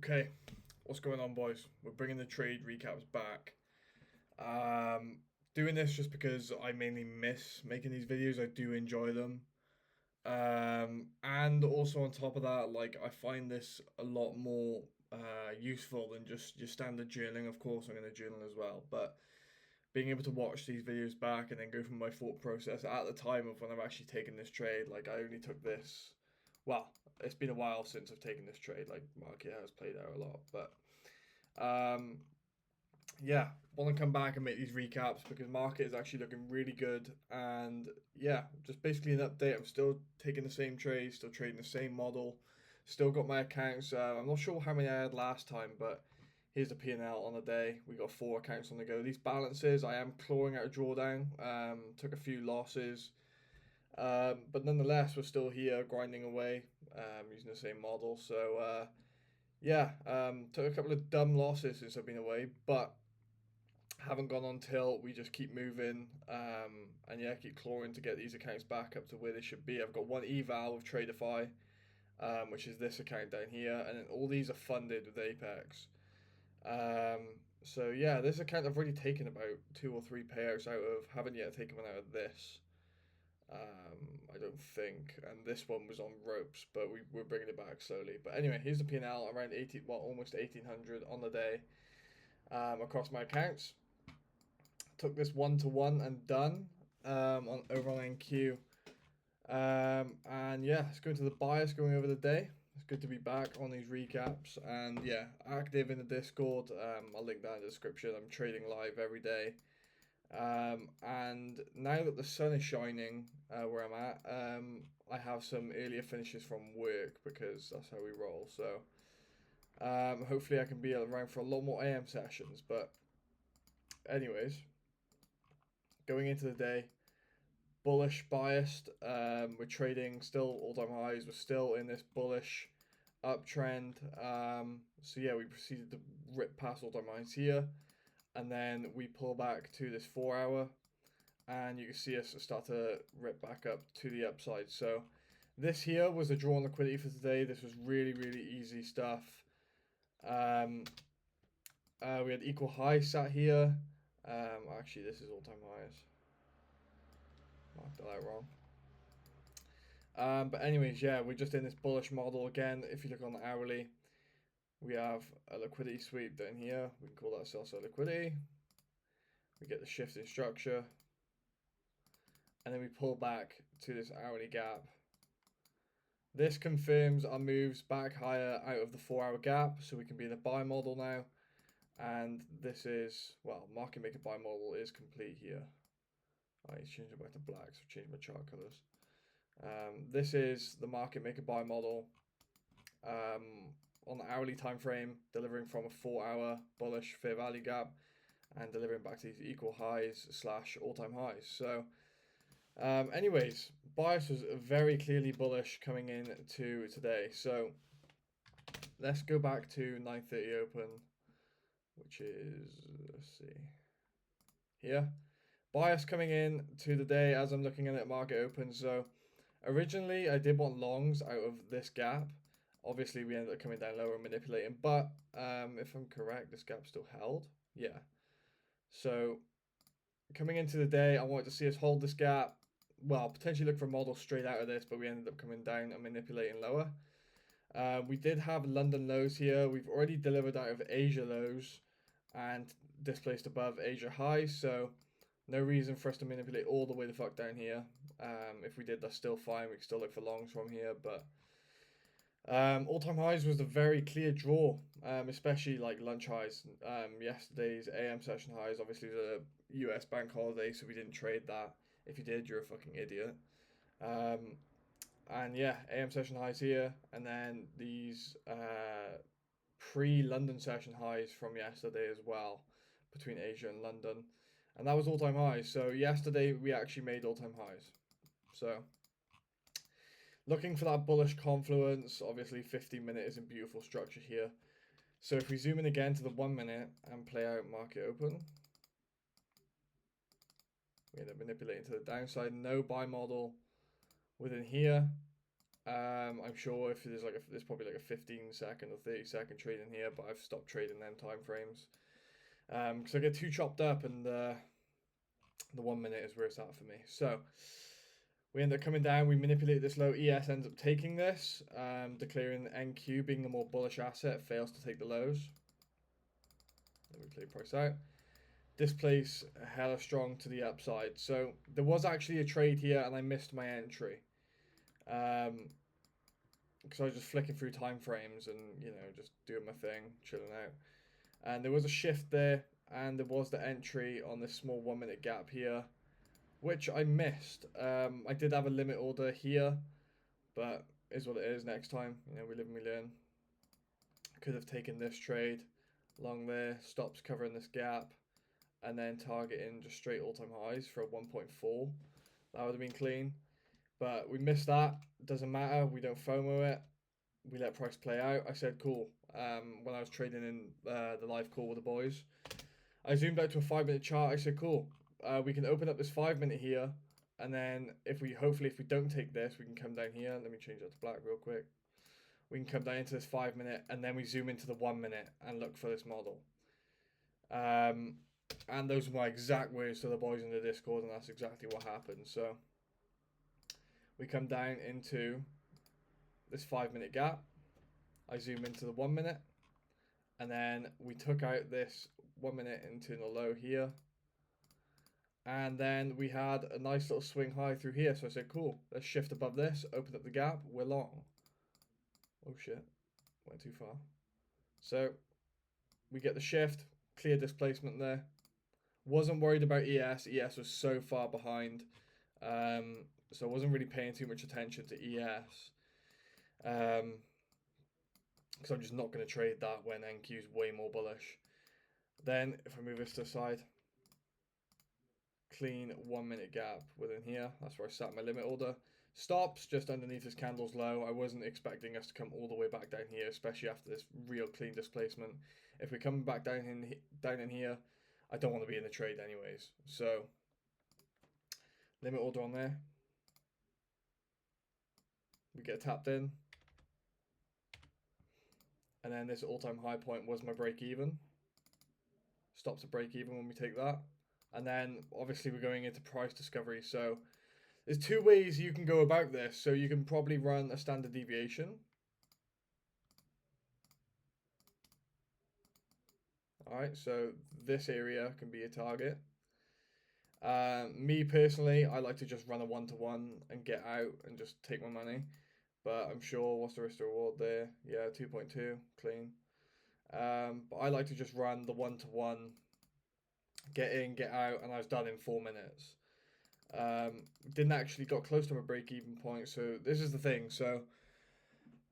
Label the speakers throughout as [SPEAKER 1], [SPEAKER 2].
[SPEAKER 1] Okay, what's going on, boys? We're bringing the trade recaps back. Um, Doing this just because I mainly miss making these videos. I do enjoy them. And also on top of that, like I find this a lot more useful than just your standard journaling. Of course, I'm going to journal as well, but being able to watch these videos back and then go through my thought process at the time of when I've actually taken this trade, like I only took this. Well, it's been a while since I've taken this trade. Like market has played out a lot, but um, yeah, want to come back and make these recaps because market is actually looking really good. And yeah, just basically an update. I'm still taking the same trades, still trading the same model, still got my accounts. I'm not sure how many I had last time, but here's the P&L on the day. We got 4 accounts on the go. These balances, I am clawing out a drawdown. Took a few losses. But nonetheless, we're still here grinding away using the same model. So yeah, took a couple of dumb losses since I've been away, but haven't gone on till we just keep moving and yeah, keep clawing to get these accounts back up to where they should be. I've got one eval with Traderfy, which is this account down here, and then all these are funded with Apex. So yeah, this account I've already taken about 2 or 3 payouts out of. Haven't yet taken one out of this. I don't think, and this one was on ropes, but we're bringing it back slowly. But anyway, here's the P&L around 80, well, almost 1800 on the day across my accounts. Took this 1-to-1 and done on over on NQ. And yeah, let's go into the bias going over the day. It's good to be back on these recaps and yeah, active in the Discord. I'll link that in the description. I'm trading live every day. And now that the sun is shining where I'm at, I have some earlier finishes from work because that's how we roll. So hopefully I can be around for a lot more AM sessions. But anyways, going into the day, bullish biased. We're trading still all-time highs. We're still in this bullish uptrend. So yeah, we proceeded to rip past all-time highs here, and then we pull back to this 4 hour, and you can see us start to rip back up to the upside. So this here was the draw on liquidity for today. This was really easy stuff. We had equal highs sat here. Actually, this is all-time highs. Marked that out wrong. But anyways, yeah, we're just in this bullish model again. If you look on the hourly, we have a liquidity sweep down here. We can call that sell side liquidity. We get the shift in structure, and then we pull back to this hourly gap. This confirms our moves back higher out of the 4 hour gap, so we can be in a buy model now. And this is, well, market maker buy model is complete here. I changed it back to black, so change my chart colors. This is the market maker buy model. On the hourly time frame, delivering from a 4 hour bullish fair value gap and delivering back to these equal highs slash all-time highs. So anyways, bias was very clearly bullish coming in to today. So let's go back to 9:30 open, which is, let's see, here. Bias coming in to the day as I'm looking at it market open. So originally I did want longs out of this gap. Obviously we ended up coming down lower and manipulating, but if I'm correct, this gap still held. Yeah. So coming into the day, I wanted to see us hold this gap. Well, potentially look for a model straight out of this, but we ended up coming down and manipulating lower. We did have London lows here. We've already delivered out of Asia lows and displaced above Asia highs, so no reason for us to manipulate all the way the fuck down here. If we did, that's still fine. We can still look for longs from here, but all-time highs was a very clear draw, especially like lunch highs. Yesterday's AM session highs obviously was a US bank holiday, so we didn't trade that. If you did, you're a fucking idiot. Um, and yeah, AM session highs here, and then these pre-London session highs from yesterday as well, between Asia and London, and that was all-time highs. So yesterday we actually made all-time highs. So looking for that bullish confluence. Obviously 15-minute is in beautiful structure here. So if we zoom in again to the 1 minute and play out market open, we end up manipulating to the downside. No buy model within here. I'm sure if there's there's probably like a 15-second or 30-second trade in here, but I've stopped trading them time frames because I get too chopped up, and the 1 minute is where it's at for me. So we end up coming down, we manipulate this low, ES ends up taking this, declaring NQ being the more bullish asset, fails to take the lows. Then we play price out. This plays hella strong to the upside. So there was actually a trade here and I missed my entry. Because I was just flicking through time frames and, you know, just doing my thing, chilling out. And there was a shift there, and there was the entry on this small 1 minute gap here, which I missed. I did have a limit order here, but is what it is. Next time, you know, we live and we learn. Could have taken this trade along there, stops covering this gap, and then targeting just straight all-time highs for a 1.4. That would have been clean, but we missed that. Doesn't matter. We don't FOMO it. We let price play out. I said cool. When I was trading in the live call with the boys, I zoomed out to a 5 minute chart. I said cool. We can open up this 5 minute here, and then if we don't take this, we can come down here. Let me change that to black real quick. We can come down into this 5 minute, and then we zoom into the 1 minute and look for this model. And those are my exact words to the boys in the Discord, and that's exactly what happened. So we come down into this 5 minute gap. I zoom into the 1 minute, and then we took out this 1 minute into the low here. And then we had a nice little swing high through here. So I said, cool, let's shift above this, open up the gap, we're long. Oh shit, went too far. So we get the shift, clear displacement there. Wasn't worried about ES. ES was so far behind. So I wasn't really paying too much attention to ES. Because I'm just not going to trade that when NQ is way more bullish. Then if I move this to the side, clean 1 minute gap within here. That's where I sat my limit order. Stops just underneath this candle's low. I wasn't expecting us to come all the way back down here, especially after this real clean displacement. If we're coming back down in here, I don't want to be in the trade anyways. So limit order on there. We get tapped in. And then this all-time high point was my break even. Stops at break even when we take that. And then obviously we're going into price discovery. So there's two ways you can go about this. So you can probably run a standard deviation. Alright, so this area can be a target. Me personally, I like to just run a 1-to-1 and get out and just take my money. But I'm sure, what's the risk to reward there? Yeah, 2.2, clean. But I like to just run the 1-to-1, get in, get out, and I was done in 4 minutes. Didn't actually got close to my break-even point, so this is the thing. So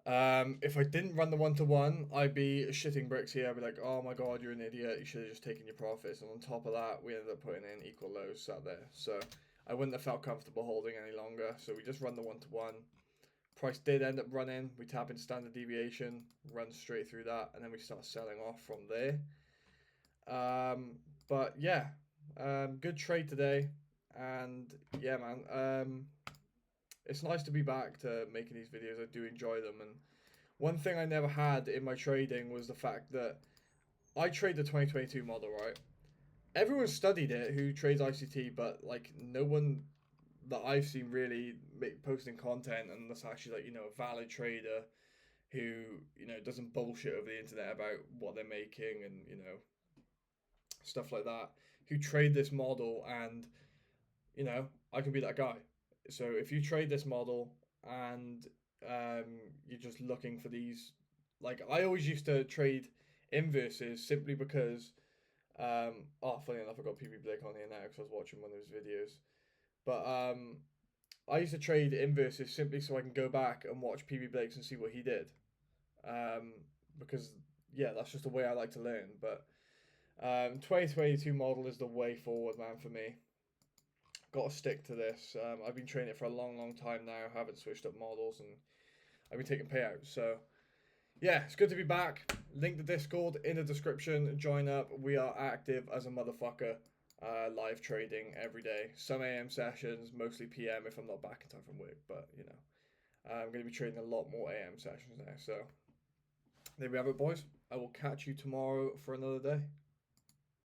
[SPEAKER 1] if I didn't run the 1-to-1, I'd be shitting bricks here. I'd be like, oh my god, you're an idiot, you should have just taken your profits. And on top of that, we ended up putting in equal lows sat there. So I wouldn't have felt comfortable holding any longer, so we just run the 1-to-1. Price did end up running. We tap into standard deviation, run straight through that, and then we start selling off from there. But yeah, good trade today, and yeah, man, it's nice to be back to making these videos. I do enjoy them, and one thing I never had in my trading was the fact that I trade the 2022 model, right? Everyone studied it who trades ICT, but like no one that I've seen really posting content, and that's actually like, you know, a valid trader who, you know, doesn't bullshit over the internet about what they're making and, you know, stuff like that, who trade this model. And, you know, I can be that guy. So if you trade this model and you're just looking for these, like I always used to trade inverses simply because, funny enough, I got PB Blake on here now because I was watching one of his videos. But I used to trade inverses simply so I can go back and watch PB Blakes and see what he did. Because, yeah, that's just the way I like to learn. But 2022 model is the way forward, man, for me. Got to stick to this. I've been training it for a long, long time now. Haven't switched up models, and I've been taking payouts. So, yeah, it's good to be back. Link the Discord in the description. Join up. We are active as a motherfucker. Live trading every day. Some AM sessions, mostly PM if I'm not back in time from work. But, you know, I'm going to be trading a lot more AM sessions there. So there we have it, boys. I will catch you tomorrow for another day.